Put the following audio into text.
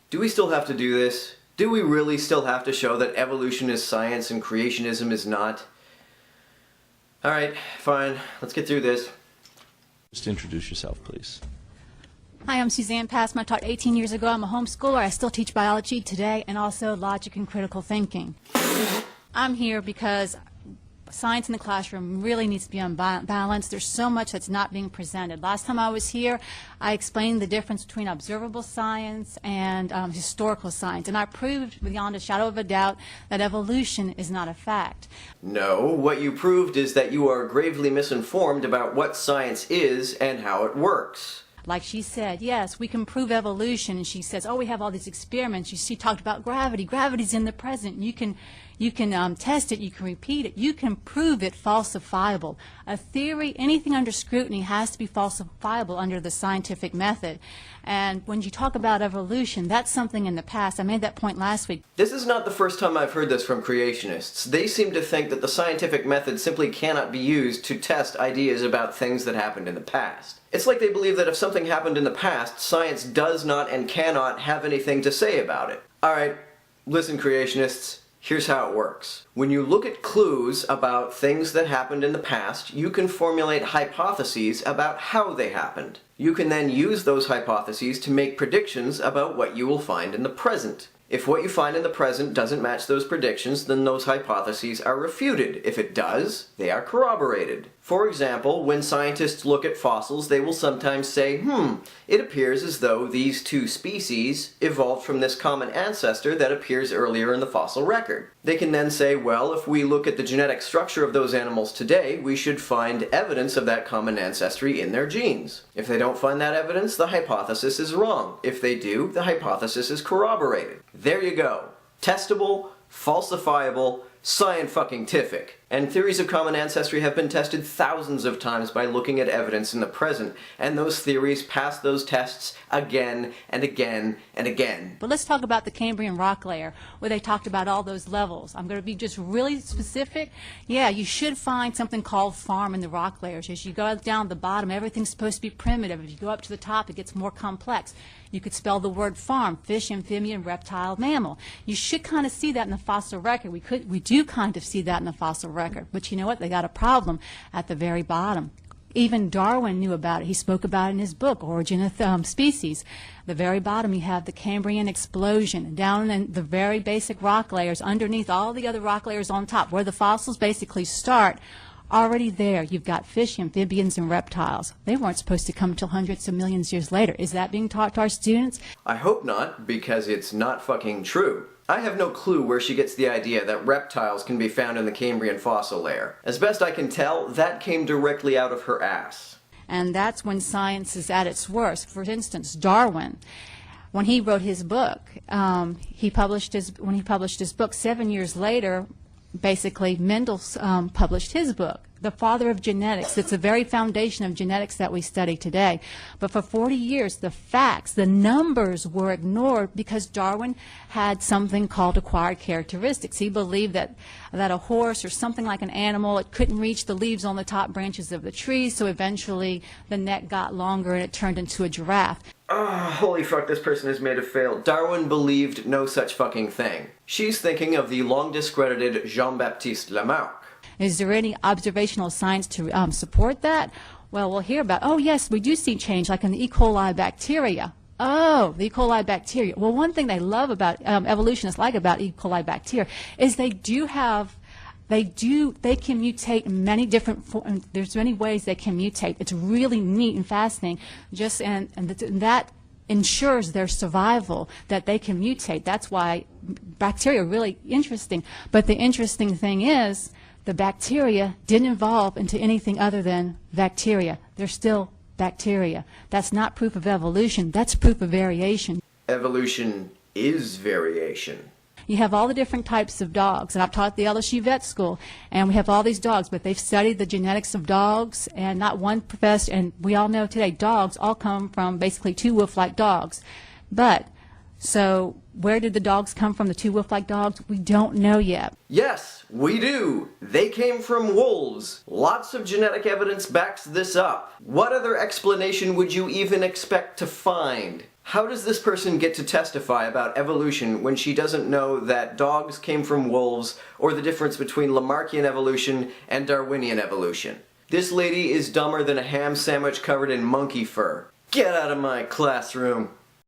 Do we still have to do this? Do we really still have to show that evolution is science and creationism is not? Alright, fine. Let's get through this. Just introduce yourself, please. Hi, I'm Suzanne Passman. I taught 18 years ago. I'm a homeschooler. I still teach biology today and also logic and critical thinking. I'm here because science in the classroom really needs to be unbalanced. There's so much that's not being presented. Last time I was here, I explained the difference between observable science and historical science, and I proved beyond a shadow of a doubt that evolution is not a fact. No, what you proved is that you are gravely misinformed about what science is and how it works. Like she said, yes, we can prove evolution, and she says, oh, we have all these experiments. She talked about gravity. Gravity's in the present. You can test it, you can repeat it, you can prove it falsifiable. A theory, anything under scrutiny has to be falsifiable under the scientific method. And when you talk about evolution, that's something in the past. I made that point last week. This is not the first time I've heard this from creationists. They seem to think that the scientific method simply cannot be used to test ideas about things that happened in the past. It's like they believe that if something happened in the past, science does not and cannot have anything to say about it. Alright, listen creationists. Here's how it works. When you look at clues about things that happened in the past, you can formulate hypotheses about how they happened. You can then use those hypotheses to make predictions about what you will find in the present. If what you find in the present doesn't match those predictions, then those hypotheses are refuted. If it does, they are corroborated. For example, when scientists look at fossils, they will sometimes say, it appears as though these two species evolved from this common ancestor that appears earlier in the fossil record. They can then say, well, if we look at the genetic structure of those animals today, we should find evidence of that common ancestry in their genes. If they don't find that evidence, the hypothesis is wrong. If they do, the hypothesis is corroborated. There you go. Testable, falsifiable, scientific. And theories of common ancestry have been tested thousands of times by looking at evidence in the present, and those theories pass those tests again and again and again. But let's talk about the Cambrian rock layer, where they talked about all those levels. I'm going to be just really specific. Yeah, you should find something called farm in the rock layers. As you go down the bottom, everything's supposed to be primitive. If you go up to the top, it gets more complex. You could spell the word farm: fish, amphibian, reptile, mammal. You should kind of see that in the fossil record. We do kind of see that in the fossil record. But you know what? They got a problem at the very bottom. Even Darwin knew about it. He spoke about it in his book, Origin of Species. The very bottom, you have the Cambrian explosion. Down in the very basic rock layers, underneath all the other rock layers on top, where the fossils basically start, already there, you've got fish, amphibians, and reptiles. They weren't supposed to come until hundreds of millions of years later. Is that being taught to our students? I hope not, because it's not fucking true. I have no clue where she gets the idea that reptiles can be found in the Cambrian fossil layer. As best I can tell, that came directly out of her ass. And that's when science is at its worst. For instance, Darwin, when he wrote his book, when he published his book 7 years later, basically Mendel published his book, The Father of Genetics. It's the very foundation of genetics that we study today. But for 40 years, the facts, the numbers were ignored because Darwin had something called acquired characteristics. He believed that a horse or something like an animal, it couldn't reach the leaves on the top branches of the tree, so eventually the neck got longer and it turned into a giraffe. Holy fuck, this person is made of fail. Darwin believed no such fucking thing. She's thinking of the long-discredited Jean-Baptiste Lamarck. Is there any observational science to support that? Well, we'll hear about, oh yes, we do see change, like in the E. coli bacteria. Oh, the E. coli bacteria. Well, one thing they love about, evolutionists like about E. coli bacteria, is they can mutate in many different forms. There's many ways they can mutate. It's really neat and fascinating. And that ensures their survival, that they can mutate. That's why bacteria are really interesting. But the interesting thing is, the bacteria didn't evolve into anything other than bacteria. They're still bacteria. That's not proof of evolution. That's proof of variation. Evolution is variation. You have all the different types of dogs, and I've taught at the LSU vet school, and we have all these dogs, but they've studied the genetics of dogs, and not one professed, and we all know today dogs all come from basically two wolf-like dogs. But, so where did the dogs come from, the two wolf-like dogs? We don't know yet. Yes, we do. They came from wolves. Lots of genetic evidence backs this up. What other explanation would you even expect to find? How does this person get to testify about evolution when she doesn't know that dogs came from wolves or the difference between Lamarckian evolution and Darwinian evolution? This lady is dumber than a ham sandwich covered in monkey fur. Get out of my classroom!